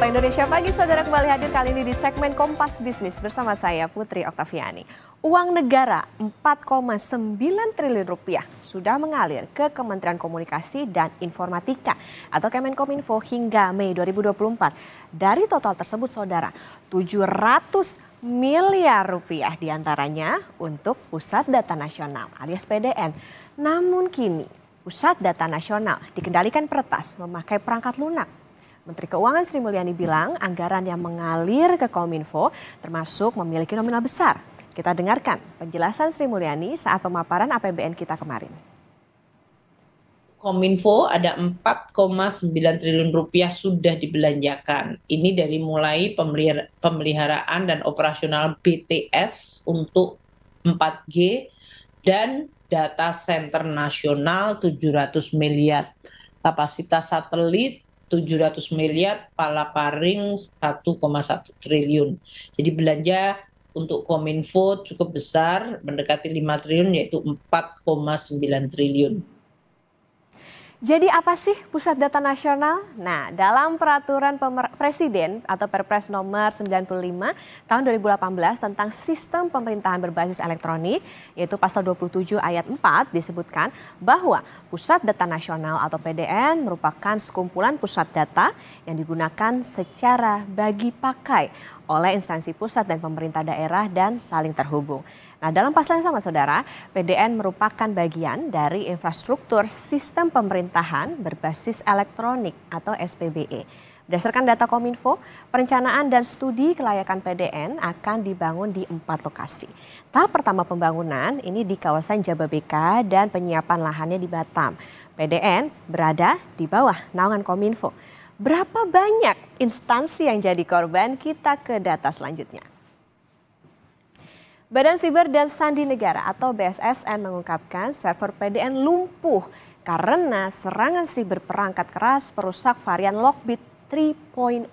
Sapa Indonesia Pagi, saudara kembali hadir kali ini di segmen Kompas Bisnis bersama saya Putri Oktaviani. Uang negara 4,9 triliun rupiah sudah mengalir ke Kementerian Komunikasi dan Informatika atau Kemenkominfo hingga Mei 2024. Dari total tersebut saudara, 700 miliar rupiah diantaranya untuk Pusat Data Nasional alias PDN. Namun kini Pusat Data Nasional dikendalikan peretas memakai perangkat lunak. Menteri Keuangan Sri Mulyani bilang anggaran yang mengalir ke Kominfo termasuk memiliki nominal besar. Kita dengarkan penjelasan Sri Mulyani saat pemaparan APBN kita kemarin. Kominfo ada 4,9 triliun rupiah sudah dibelanjakan. Ini dari mulai pemeliharaan dan operasional BTS untuk 4G dan data center nasional 700 miliar. Kapasitas satelit 700 miliar, palaparing 1,1 triliun. Jadi belanja untuk Kominfo cukup besar, mendekati 5 triliun yaitu 4,9 triliun. Jadi apa sih Pusat Data Nasional? Nah, dalam peraturan Presiden atau Perpres nomor 95 tahun 2018 tentang sistem pemerintahan berbasis elektronik, yaitu pasal 27 ayat 4 disebutkan bahwa Pusat Data Nasional atau PDN merupakan sekumpulan pusat data yang digunakan secara bagi pakai oleh instansi pusat dan pemerintah daerah dan saling terhubung. Nah, dalam pasal yang sama saudara, PDN merupakan bagian dari infrastruktur sistem pemerintahan berbasis elektronik atau SPBE. Berdasarkan data Kominfo, perencanaan dan studi kelayakan PDN akan dibangun di 4 lokasi. Tahap pertama pembangunan ini di kawasan Jababeka dan penyiapan lahannya di Batam. PDN berada di bawah naungan Kominfo. Berapa banyak instansi yang jadi korban? Kita ke data selanjutnya. Badan Siber dan Sandi Negara atau BSSN mengungkapkan server PDN lumpuh karena serangan siber perangkat keras perusak varian Lockbit 3.0.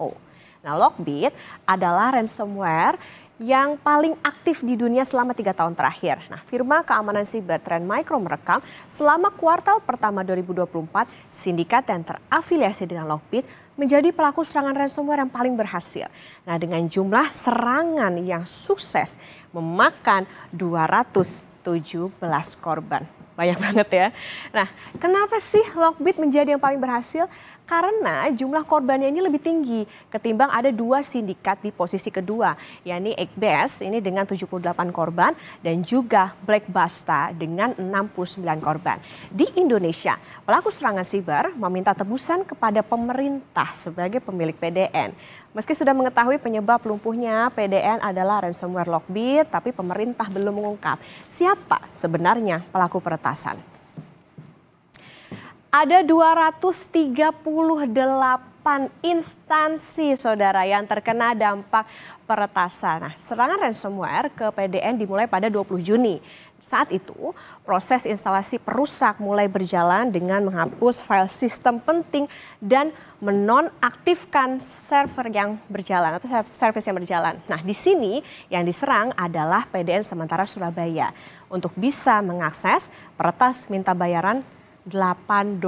Nah, Lockbit adalah ransomware yang paling aktif di dunia selama 3 tahun terakhir. Nah, firma keamanan siber Trend Micro merekam selama kuartal pertama 2024, sindikat yang terafiliasi dengan Lockbit menjadi pelaku serangan ransomware yang paling berhasil. Nah, dengan jumlah serangan yang sukses memakan 217 korban. Banyak banget ya. Nah, kenapa sih Lockbit menjadi yang paling berhasil? Karena jumlah korbannya ini lebih tinggi ketimbang ada 2 sindikat di posisi kedua, yakni Ekbest ini dengan 78 korban dan juga Black Basta dengan 69 korban. Di Indonesia, pelaku serangan siber meminta tebusan kepada pemerintah sebagai pemilik PDN. Meski sudah mengetahui penyebab lumpuhnya PDN adalah ransomware Lockbit, tapi pemerintah belum mengungkap siapa sebenarnya pelaku peretasan. Ada 238 instansi saudara yang terkena dampak peretasan. Nah, serangan ransomware ke PDN dimulai pada 20 Juni. Saat itu, proses instalasi perusak mulai berjalan dengan menghapus file sistem penting dan menonaktifkan server yang berjalan atau service yang berjalan. Nah, di sini yang diserang adalah PDN sementara Surabaya. Untuk bisa mengakses, peretas minta bayaran $8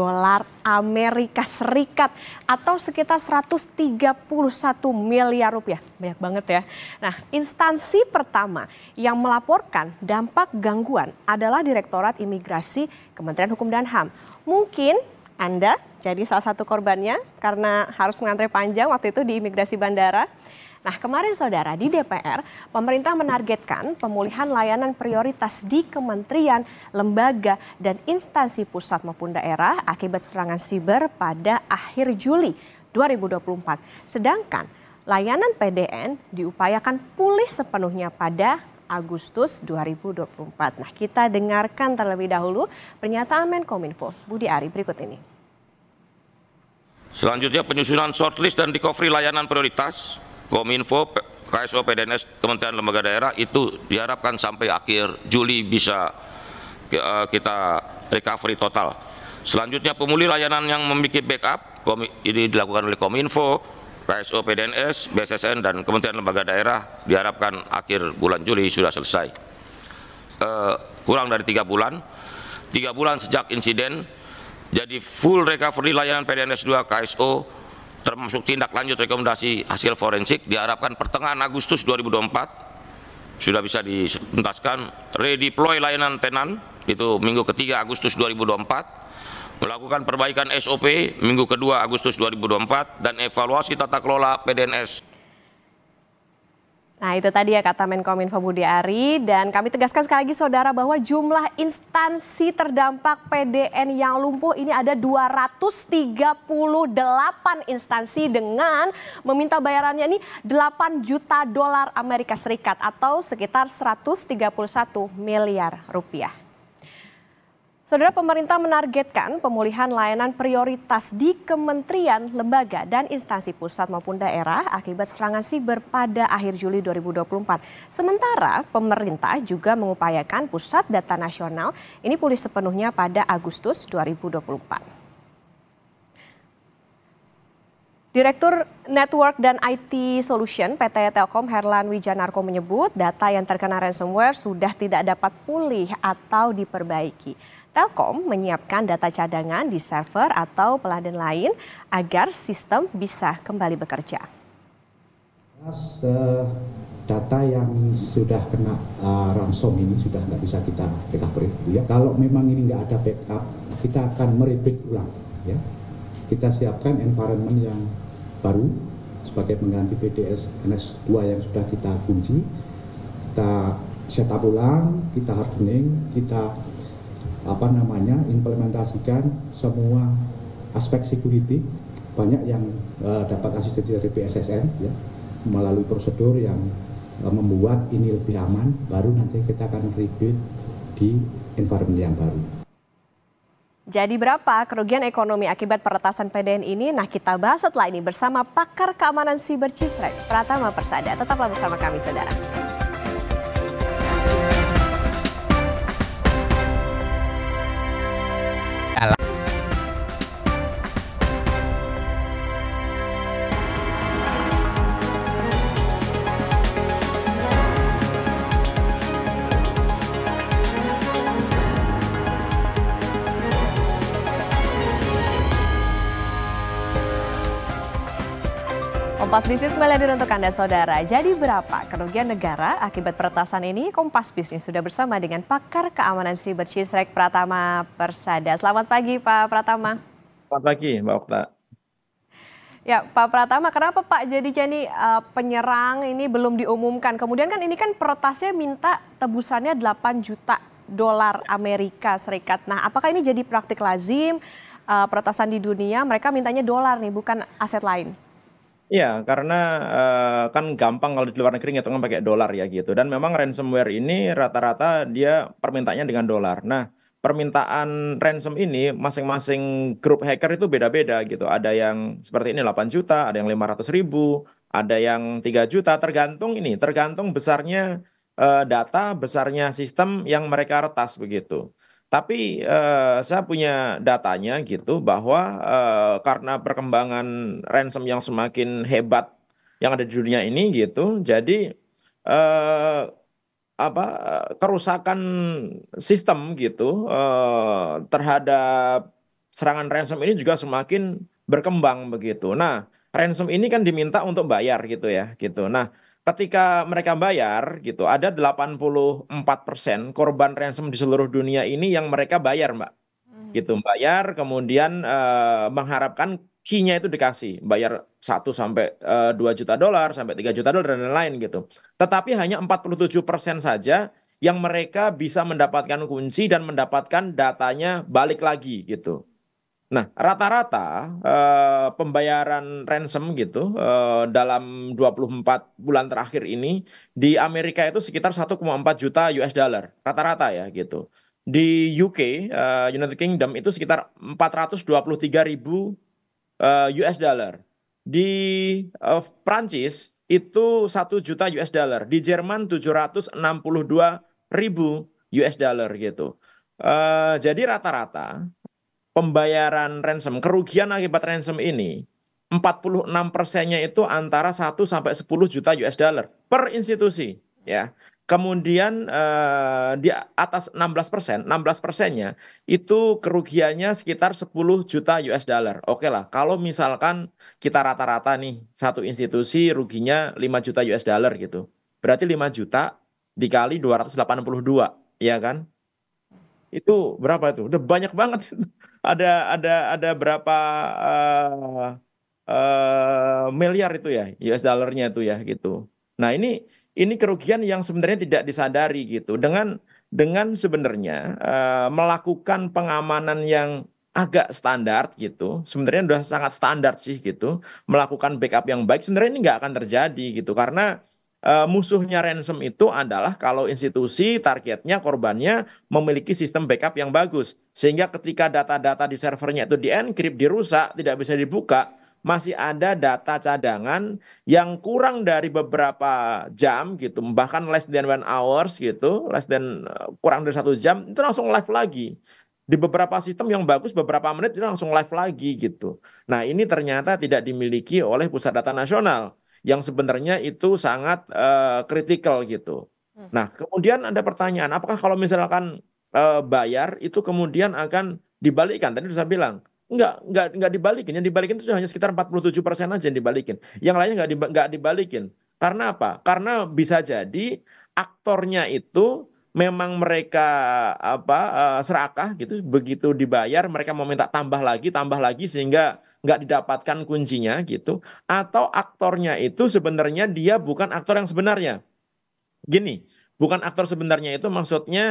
Amerika Serikat atau sekitar 131 miliar rupiah. Banyak banget ya. Nah, instansi pertama yang melaporkan dampak gangguan adalah Direktorat Imigrasi Kementerian Hukum dan HAM. Mungkin Anda jadi salah satu korbannya karena harus mengantre panjang waktu itu di imigrasi bandara. Nah, kemarin saudara di DPR, pemerintah menargetkan pemulihan layanan prioritas di kementerian, lembaga, dan instansi pusat maupun daerah akibat serangan siber pada akhir Juli 2024. Sedangkan layanan PDN diupayakan pulih sepenuhnya pada Agustus 2024. Nah, kita dengarkan terlebih dahulu pernyataan Menkominfo Budi Ari berikut ini. Selanjutnya penyusunan shortlist dan recovery layanan prioritas Kominfo, KSO, PDNS, Kementerian Lembaga Daerah itu diharapkan sampai akhir Juli bisa kita recovery total. Selanjutnya pemulih layanan yang memiliki backup, ini dilakukan oleh Kominfo, KSO, PDNS, BSSN, dan Kementerian Lembaga Daerah diharapkan akhir bulan Juli sudah selesai. Kurang dari 3 bulan, 3 bulan sejak insiden, jadi full recovery layanan PDNS 2 KSO termasuk tindak lanjut rekomendasi hasil forensik diharapkan pertengahan Agustus 2024 sudah bisa dituntaskan. Redeploy layanan tenan itu minggu ketiga Agustus 2024, melakukan perbaikan SOP minggu kedua Agustus 2024, dan evaluasi tata kelola PDNS. Nah, itu tadi ya kata Menkominfo Budi Ari, dan kami tegaskan sekali lagi saudara bahwa jumlah instansi terdampak PDN yang lumpuh ini ada 238 instansi dengan meminta bayarannya ini 8 juta dolar Amerika Serikat atau sekitar 131 miliar rupiah. Saudara, pemerintah menargetkan pemulihan layanan prioritas di kementerian, lembaga, dan instansi pusat maupun daerah akibat serangan siber pada akhir Juli 2024. Sementara pemerintah juga mengupayakan pusat data nasional ini pulih sepenuhnya pada Agustus 2024. Direktur Network dan IT Solution PT Telkom Herlan Wijanarko menyebut data yang terkena ransomware sudah tidak dapat pulih atau diperbaiki. Telkom menyiapkan data cadangan di server atau peladen lain agar sistem bisa kembali bekerja. Data yang sudah kena ransom ini sudah nggak bisa kita recovery. Ya. Kalau memang ini nggak ada backup, kita akan merebuild ulang. Ya. Kita siapkan environment yang baru sebagai pengganti PDNS 2 yang sudah kita kunci. Kita setup ulang, kita hardening, kita implementasikan semua aspek security. Banyak yang dapat asistensi dari BSSN ya, melalui prosedur yang membuat ini lebih aman, baru nanti kita akan rebuild di environment yang baru. Jadi berapa kerugian ekonomi akibat peretasan PDN ini? Nah, kita bahas setelah ini bersama pakar keamanan siber Cisrek, Pratama Persada. Tetaplah bersama kami, saudara. Kompas Bisnis kembali hadir untuk Anda saudara. Jadi berapa kerugian negara akibat peretasan ini? Kompas Bisnis sudah bersama dengan pakar keamanan siber Cisrek, Pratama Persada. Selamat pagi Pak Pratama. Selamat pagi Mbak Okta. Ya Pak Pratama, kenapa Pak jadinya nih penyerang ini belum diumumkan? Kemudian kan ini kan peretasnya minta tebusannya 8 juta dolar Amerika Serikat. Nah, apakah ini jadi praktik lazim peretasan di dunia? Mereka mintanya dolar nih, bukan aset lain. Iya, karena kan gampang kalau di luar negeri ngitungnya pakai dolar ya gitu. Dan memang ransomware ini rata-rata dia permintaannya dengan dolar. Nah, permintaan ransom ini masing-masing grup hacker itu beda-beda gitu. Ada yang seperti ini 8 juta, ada yang 500.000, ada yang 3 juta, tergantung besarnya data, besarnya sistem yang mereka retas begitu. Tapi saya punya datanya gitu bahwa karena perkembangan ransom yang semakin hebat yang ada di dunia ini gitu, jadi kerusakan sistem gitu terhadap serangan ransom ini juga semakin berkembang begitu. Nah, ransom ini kan diminta untuk bayar gitu ya gitu. Nah, ketika mereka bayar gitu, ada 84% korban ransom di seluruh dunia ini yang mereka bayar, Mbak. Gitu, bayar kemudian mengharapkan key-nya itu dikasih, bayar 1 sampai 2 juta dolar, sampai 3 juta dolar dan lain-lain gitu. Tetapi hanya 47% saja yang mereka bisa mendapatkan kunci dan mendapatkan datanya balik lagi gitu. Nah, rata-rata pembayaran ransom gitu dalam 24 bulan terakhir ini di Amerika itu sekitar 1,4 juta US dollar. Rata-rata ya gitu. Di UK, United Kingdom itu sekitar 423.000 US dollar. Di Prancis itu 1 juta US dollar. Di Jerman 762.000 US dollar gitu. Jadi rata-rata pembayaran ransom, kerugian akibat ransom ini 46%-nya itu antara 1 sampai 10 juta US dollar per institusi ya. kemudian di atas 16%, 16%-nya itu kerugiannya sekitar 10 juta US dollar. Oke lah, kalau misalkan kita rata-rata nih, satu institusi ruginya 5 juta US dollar gitu. Berarti 5 juta dikali 282, ya kan? Itu berapa itu? Udah banyak banget itu. Ada berapa eh, miliar itu ya, US dollarnya itu ya gitu. Nah, ini kerugian yang sebenarnya tidak disadari gitu. Dengan sebenarnya melakukan pengamanan yang agak standar gitu. Sebenarnya udah sangat standar sih gitu. Melakukan backup yang baik sebenarnya ini nggak akan terjadi gitu karena musuhnya ransom itu adalah kalau institusi targetnya korbannya memiliki sistem backup yang bagus. Sehingga ketika data-data di servernya itu di-encrypt, dirusak, tidak bisa dibuka, masih ada data cadangan yang kurang dari beberapa jam gitu, bahkan less than 1 hours gitu, kurang dari 1 jam, itu langsung live lagi. Di beberapa sistem yang bagus, beberapa menit itu langsung live lagi gitu. Nah, ini ternyata tidak dimiliki oleh Pusat Data Nasional, yang sebenarnya itu sangat kritikal gitu. Nah, kemudian ada pertanyaan, apakah kalau misalkan bayar itu kemudian akan dibalikkan? Tadi saya bilang, enggak dibalikin. Yang dibalikin itu hanya sekitar 47% aja yang dibalikin. Yang lainnya enggak dibalikin. Karena apa? Karena bisa jadi aktornya itu memang mereka serakah gitu. Begitu dibayar mereka mau minta tambah lagi sehingga nggak didapatkan kuncinya gitu. Atau aktornya itu sebenarnya dia bukan aktor yang sebenarnya. Gini, bukan aktor sebenarnya itu maksudnya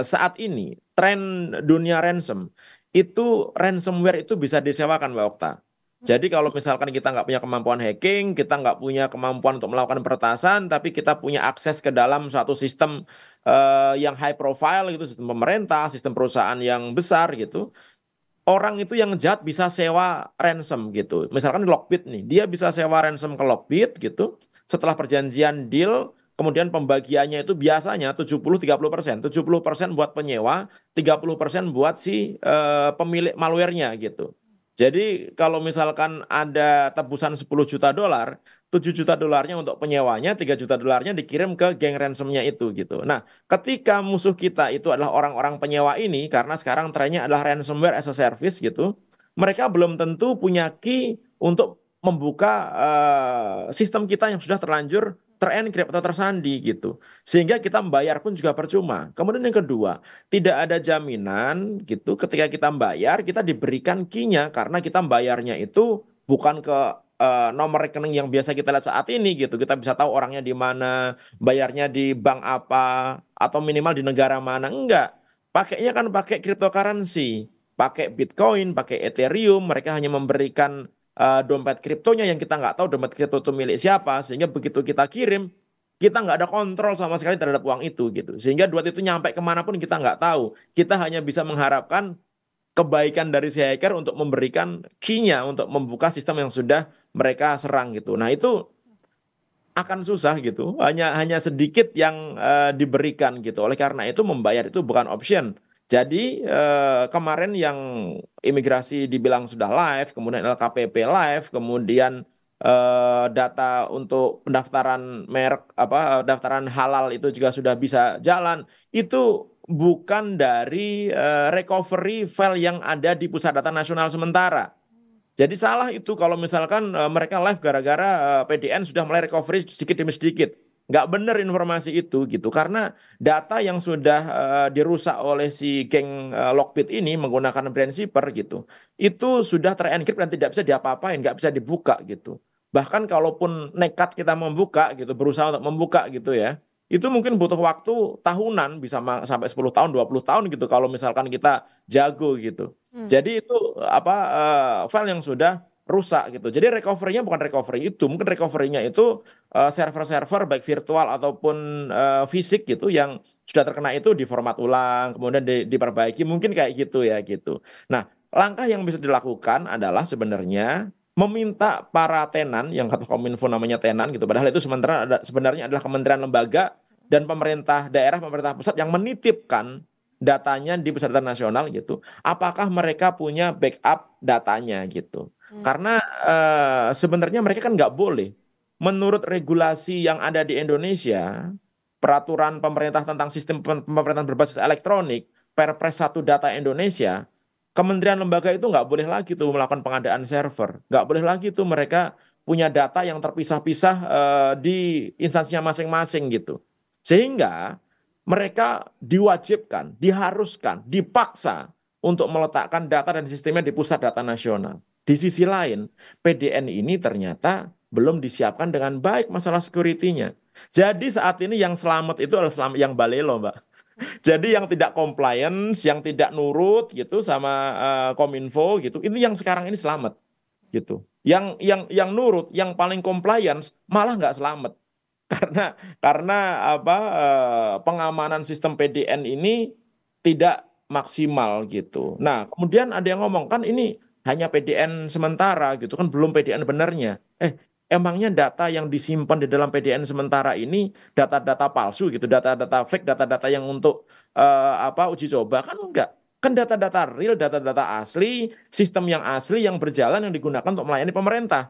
saat ini tren dunia ransom itu ransomware itu bisa disewakan Mbak Okta. Jadi kalau misalkan kita nggak punya kemampuan hacking, kita nggak punya kemampuan untuk melakukan peretasan, tapi kita punya akses ke dalam suatu sistem yang high profile gitu, sistem pemerintah, sistem perusahaan yang besar gitu, orang itu yang jahat bisa sewa ransom gitu. Misalkan Lockbit nih, dia bisa sewa ransom ke Lockbit gitu. Setelah perjanjian deal, kemudian pembagiannya itu biasanya 70-30%. 70% buat penyewa, 30% buat si pemilik malwarenya gitu. Jadi kalau misalkan ada tebusan 10 juta dolar, 7 juta dolarnya untuk penyewanya, 3 juta dolarnya dikirim ke geng ransomnya itu gitu. Nah, ketika musuh kita itu adalah orang-orang penyewa ini, karena sekarang trennya adalah ransomware as a service gitu, mereka belum tentu punya key untuk membuka sistem kita yang sudah terlanjur terencrypt atau tersandi gitu. Sehingga kita membayar pun juga percuma. Kemudian yang kedua, tidak ada jaminan gitu ketika kita membayar, kita diberikan key-nya karena kita membayarnya itu bukan ke nomor rekening yang biasa kita lihat saat ini gitu. Kita bisa tahu orangnya di mana, bayarnya di bank apa, atau minimal di negara mana. Enggak. Pakainya kan pakai cryptocurrency, pakai Bitcoin, pakai Ethereum. Mereka hanya memberikan dompet kriptonya yang kita nggak tahu dompet kripto itu milik siapa. Sehingga begitu kita kirim, kita nggak ada kontrol sama sekali terhadap uang itu gitu. Sehingga duit itu nyampe kemanapun kita nggak tahu. Kita hanya bisa mengharapkan kebaikan dari si hacker untuk memberikan key-nya untuk membuka sistem yang sudah mereka serang gitu. Nah, itu akan susah gitu. Hanya sedikit yang diberikan gitu. Oleh karena itu membayar itu bukan option. Jadi kemarin yang imigrasi dibilang sudah live, kemudian LKPP live, kemudian data untuk pendaftaran merek daftaran halal itu juga sudah bisa jalan. Itu bukan dari recovery file yang ada di Pusat Data Nasional sementara. Jadi salah itu kalau misalkan mereka live gara-gara PDN sudah mulai recovery sedikit demi sedikit. Nggak benar informasi itu gitu. Karena data yang sudah dirusak oleh si geng Lockbit ini menggunakan brand zipper gitu. Itu sudah terencrypt dan tidak bisa diapa-apain, nggak bisa dibuka gitu. Bahkan kalaupun nekat kita membuka gitu, berusaha untuk membuka gitu ya, itu mungkin butuh waktu tahunan, bisa sampai 10 tahun, 20 tahun gitu kalau misalkan kita jago gitu. Jadi itu file yang sudah rusak gitu. Jadi recovery-nya bukan recovery itu, mungkin recovery-nya itu server-server baik virtual ataupun fisik gitu yang sudah terkena itu diformat ulang, kemudian diperbaiki, mungkin kayak gitu ya gitu. Nah, langkah yang bisa dilakukan adalah sebenarnya meminta para tenan yang kata Kominfo namanya tenan gitu. Padahal itu sebenarnya adalah kementerian lembaga dan pemerintah daerah, pemerintah pusat yang menitipkan datanya di Pusat Data Nasional gitu. Apakah mereka punya backup datanya gitu? Karena sebenarnya mereka kan nggak boleh. Menurut regulasi yang ada di Indonesia, peraturan pemerintah tentang sistem pemerintahan berbasis elektronik, Perpres 1 Data Indonesia, kementerian lembaga itu nggak boleh lagi tuh melakukan pengadaan server, nggak boleh lagi tuh mereka punya data yang terpisah-pisah di instansinya masing-masing gitu. Sehingga mereka diwajibkan, diharuskan, dipaksa untuk meletakkan data dan sistemnya di pusat data nasional. Di sisi lain, PDN ini ternyata belum disiapkan dengan baik masalah security-nya. Jadi saat ini yang selamat itu adalah selamat yang balelo, Mbak. Jadi yang tidak compliance, yang tidak nurut gitu sama Kominfo gitu, ini yang sekarang ini selamat gitu. Yang nurut, yang paling compliance malah nggak selamat karena karena apa pengamanan sistem PDN ini tidak maksimal gitu. Nah, kemudian ada yang ngomong kan ini hanya PDN sementara gitu kan belum PDN benernya. Emangnya data yang disimpan di dalam PDN sementara ini data-data palsu gitu, data-data fake, data-data yang untuk uji coba kan enggak. Kan data-data real, data-data asli, sistem yang asli yang berjalan yang digunakan untuk melayani pemerintah.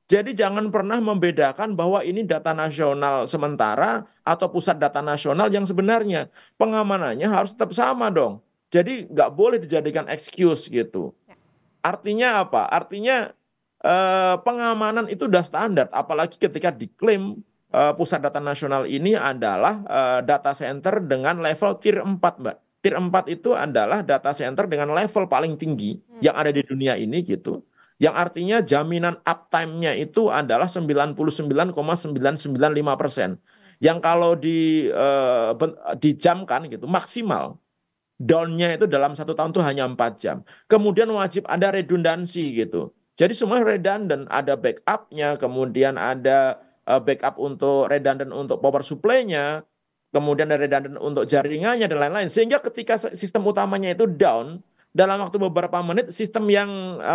Jadi jangan pernah membedakan bahwa ini data nasional sementara atau pusat data nasional yang sebenarnya. Pengamanannya harus tetap sama dong. Jadi nggak boleh dijadikan excuse gitu. Artinya apa? Artinya pengamanan itu udah standar. Apalagi ketika diklaim pusat data nasional ini adalah data center dengan level tier 4, Mbak. Tier 4 itu adalah data center dengan level paling tinggi yang ada di dunia ini gitu. Yang artinya jaminan uptime-nya itu adalah 99,995%. Yang kalau dijamkan gitu, maksimal down-nya itu dalam 1 tahun itu hanya 4 jam. Kemudian wajib ada redundansi gitu. Jadi semuanya redundant, ada backup-nya, kemudian ada backup untuk redundant untuk power supply-nya, kemudian ada redundant untuk jaringannya dan lain-lain. Sehingga ketika sistem utamanya itu down, dalam waktu beberapa menit sistem yang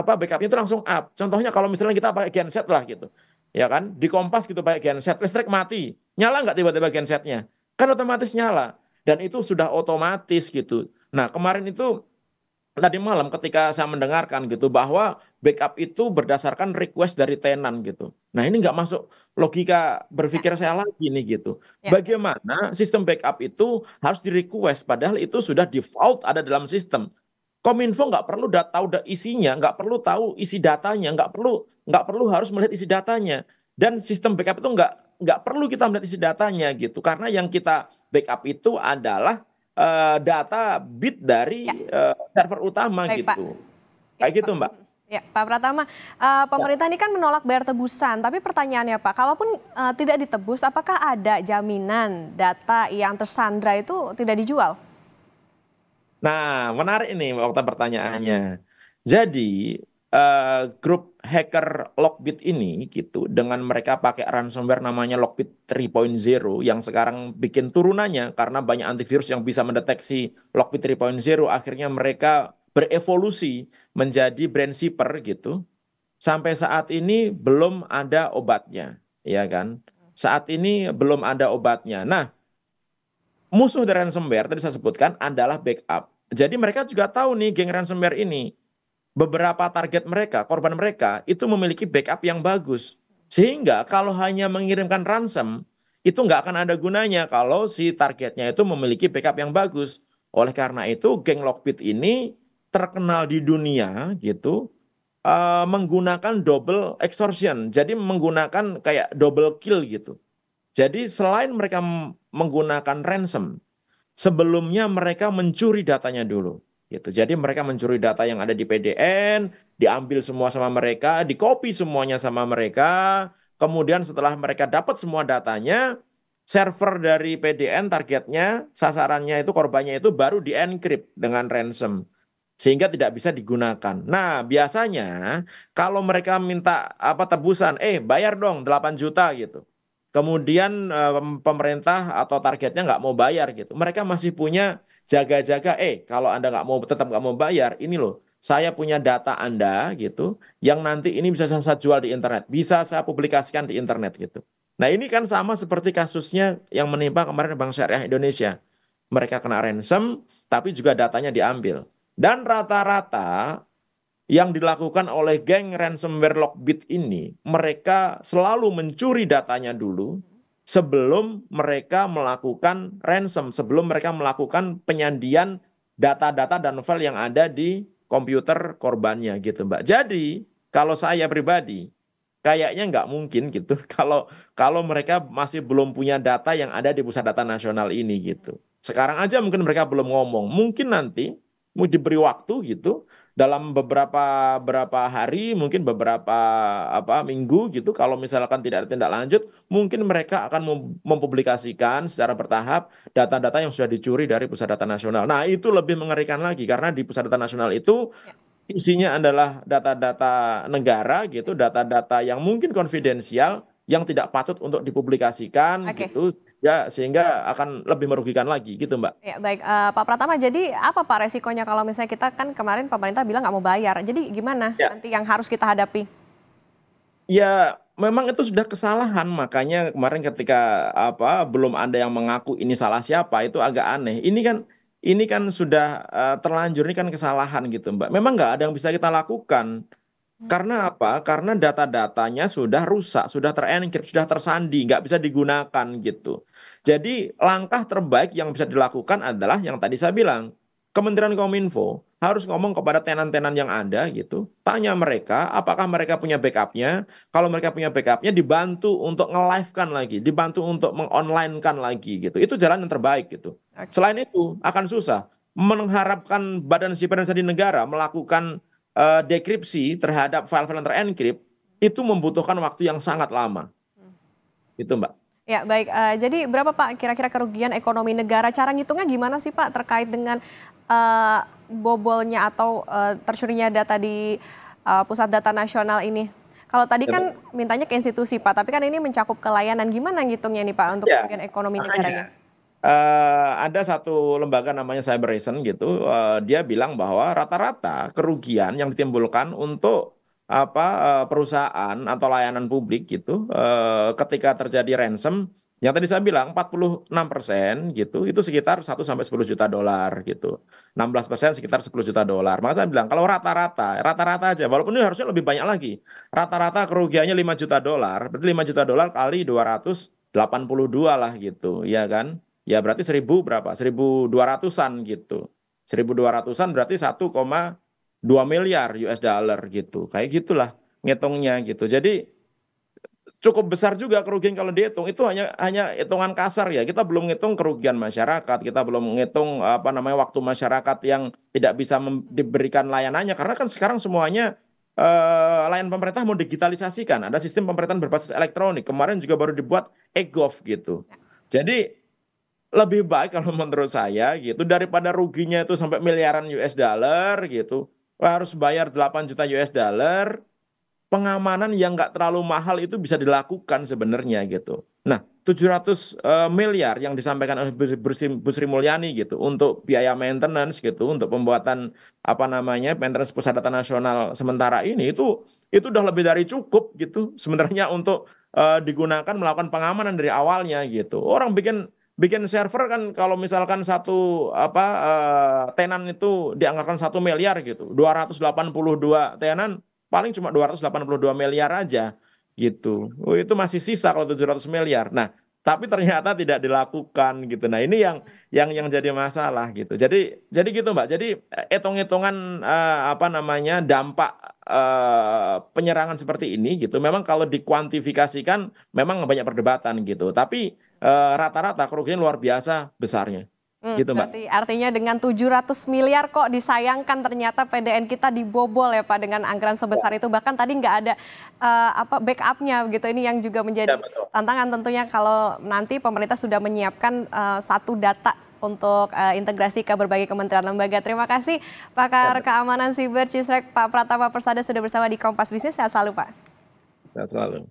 backupnya itu langsung up. Contohnya kalau misalnya kita pakai genset lah gitu, ya kan, di Kompas gitu pakai genset, listrik mati, nyala nggak tiba-tiba gensetnya? Kan otomatis nyala dan itu sudah otomatis gitu. Nah kemarin itu tadi malam ketika saya mendengarkan gitu bahwa backup itu berdasarkan request dari tenan gitu. Nah ini nggak masuk logika berpikir saya lagi nih gitu. Bagaimana sistem backup itu harus di request padahal itu sudah default ada dalam sistem. Kominfo nggak perlu tahu isinya, nggak perlu tahu isi datanya, nggak perlu harus melihat isi datanya. Dan sistem backup itu nggak perlu kita melihat isi datanya gitu, karena yang kita backup itu adalah data bit dari server utama. Baik, gitu. Pak. Kayak gitu, Mbak. Ya, Pak Pratama, pemerintah ini kan menolak bayar tebusan, tapi pertanyaannya Pak, kalaupun tidak ditebus, apakah ada jaminan data yang tersandra itu tidak dijual? Nah, menarik ini waktu pertanyaannya. Jadi, grup hacker Lockbit ini gitu, dengan mereka pakai ransomware namanya Lockbit 3.0 yang sekarang bikin turunannya karena banyak antivirus yang bisa mendeteksi Lockbit 3.0, akhirnya mereka berevolusi menjadi Brandshipper gitu. Sampai saat ini belum ada obatnya, ya kan? Saat ini belum ada obatnya. Nah, musuh dari ransomware tadi saya sebutkan adalah backup. Jadi mereka juga tahu nih geng ransomware ini. Beberapa target mereka, korban mereka itu memiliki backup yang bagus. Sehingga kalau hanya mengirimkan ransom, itu nggak akan ada gunanya kalau si targetnya itu memiliki backup yang bagus. Oleh karena itu geng Lockbit ini terkenal di dunia gitu, menggunakan double extortion. Jadi menggunakan kayak double kill gitu. Jadi selain mereka menggunakan ransom, sebelumnya mereka mencuri datanya dulu. Gitu. Jadi mereka mencuri data yang ada di PDN, diambil semua sama mereka, di-copy semuanya sama mereka. Kemudian setelah mereka dapat semua datanya, server dari PDN targetnya, sasarannya itu, korbannya itu baru di-encrypt dengan ransom. Sehingga tidak bisa digunakan. Nah, biasanya kalau mereka minta tebusan, bayar dong 8 juta gitu. Kemudian pemerintah atau targetnya nggak mau bayar gitu. Mereka masih punya jaga-jaga, kalau Anda tetap nggak mau bayar, ini loh, saya punya data Anda gitu, yang nanti ini bisa saya jual di internet, bisa saya publikasikan di internet gitu. Nah ini kan sama seperti kasusnya yang menimpa kemarin Bank Syariah Indonesia. Mereka kena ransom, tapi juga datanya diambil. Dan rata-rata yang dilakukan oleh geng ransomware Lockbit ini, mereka selalu mencuri datanya dulu, sebelum mereka melakukan ransom, sebelum mereka melakukan penyandian data-data dan file yang ada di komputer korbannya gitu, Mbak. Jadi kalau saya pribadi kayaknya nggak mungkin gitu kalau mereka masih belum punya data yang ada di pusat data nasional ini gitu. Sekarang aja mungkin mereka belum ngomong. Mungkin nanti mau diberi waktu gitu dalam beberapa hari, mungkin beberapa minggu gitu. Kalau misalkan tidak ada tindak lanjut, mungkin mereka akan mempublikasikan secara bertahap data-data yang sudah dicuri dari pusat data nasional. Nah, itu lebih mengerikan lagi karena di pusat data nasional itu isinya adalah data-data negara gitu, data-data yang mungkin konfidensial yang tidak patut untuk dipublikasikan Oke. gitu ya, sehingga akan lebih merugikan lagi gitu, Mbak. Ya, baik, Pak Pratama, jadi apa Pak resikonya kalau misalnya kita kan kemarin pemerintah bilang nggak mau bayar, jadi gimana Ya. nanti yang harus kita hadapi? Ya, memang itu sudah kesalahan, makanya kemarin ketika belum ada yang mengaku ini salah siapa, itu agak aneh. Ini kan sudah terlanjur, ini kan kesalahan gitu, Mbak. Memang nggak ada yang bisa kita lakukan. Karena apa? Karena data-datanya sudah rusak, sudah terenkrip, sudah tersandi, nggak bisa digunakan gitu. Jadi langkah terbaik yang bisa dilakukan adalah yang tadi saya bilang, Kementerian Kominfo harus ngomong kepada tenan-tenan yang ada gitu, tanya mereka apakah mereka punya backupnya. Kalau mereka punya backupnya, dibantu untuk nge-live-kan lagi, dibantu untuk meng-online-kan lagi gitu. Itu jalan yang terbaik gitu. Oke. Selain itu akan susah mengharapkan Badan Siber dan Sandi Negara melakukan dekripsi terhadap file-file yang terenkrip itu membutuhkan waktu yang sangat lama. Itu, Mbak. Ya, baik. Jadi berapa Pak kira-kira kerugian ekonomi negara? Cara ngitungnya gimana sih Pak terkait dengan bobolnya atau tercurinya data di pusat data nasional ini? Kalau tadi kan mintanya ke institusi Pak, tapi kan ini mencakup ke layanan. Gimana ngitungnya nih Pak untuk Ya, kerugian ekonomi makanya negaranya? ada satu lembaga namanya Cyberation gitu, dia bilang bahwa rata-rata kerugian yang ditimbulkan untuk perusahaan atau layanan publik gitu, ketika terjadi ransom, yang tadi saya bilang 46% gitu, itu sekitar 1 sampai 10 juta dolar gitu, 16% sekitar 10 juta dolar. Maka saya bilang kalau rata-rata aja, walaupun ini harusnya lebih banyak lagi, rata-rata kerugiannya 5 juta dolar, berarti 5 juta dolar kali 282 lah gitu, ya kan? Ya berarti 1000 berapa? 1200-an gitu. 1200-an berarti 1,2 miliar US dollar gitu. Kayak gitulah ngitungnya gitu. Jadi cukup besar juga kerugian kalau dihitung. Itu hanya hitungan kasar ya. Kita belum ngitung kerugian masyarakat, kita belum ngitung waktu masyarakat yang tidak bisa diberikan layanannya, karena kan sekarang semuanya layanan pemerintah mau digitalisasikan. Ada sistem pemerintahan berbasis elektronik. Kemarin juga baru dibuat e-gov gitu. Jadi lebih baik kalau menurut saya gitu, daripada ruginya itu sampai miliaran US dollar gitu, harus bayar 8 juta US dollar, pengamanan yang nggak terlalu mahal itu bisa dilakukan sebenarnya gitu. Nah, 700 miliar yang disampaikan oleh Bu Sri Mulyani gitu untuk biaya maintenance gitu, untuk pembuatan maintenance pusat data nasional sementara ini, itu udah lebih dari cukup gitu sebenarnya untuk digunakan melakukan pengamanan dari awalnya gitu. Orang bikin server kan kalau misalkan satu tenan itu dianggarkan 1 miliar gitu, 282 tenan paling cuma 282 miliar aja gitu. Oh, itu masih sisa kalau 700 miliar. Nah, tapi ternyata tidak dilakukan gitu. Nah, ini yang jadi masalah gitu. Jadi gitu, Mbak. Jadi hitung-hitungan dampak penyerangan seperti ini gitu. Memang kalau dikuantifikasikan memang banyak perdebatan gitu. Tapi rata-rata kerugian luar biasa besarnya. Gitu, Mbak. Berarti artinya dengan 700 miliar kok disayangkan ternyata PDN kita dibobol ya Pak dengan anggaran sebesar itu. Bahkan tadi nggak ada backupnya gitu. Ini yang juga menjadi tantangan tentunya kalau nanti pemerintah sudah menyiapkan satu data untuk integrasi ke berbagai kementerian lembaga. Terima kasih Pakar Keamanan Siber Cisrek Pak Pratama Persada sudah bersama di Kompas Bisnis. Sehat selalu Pak. Sehat selalu.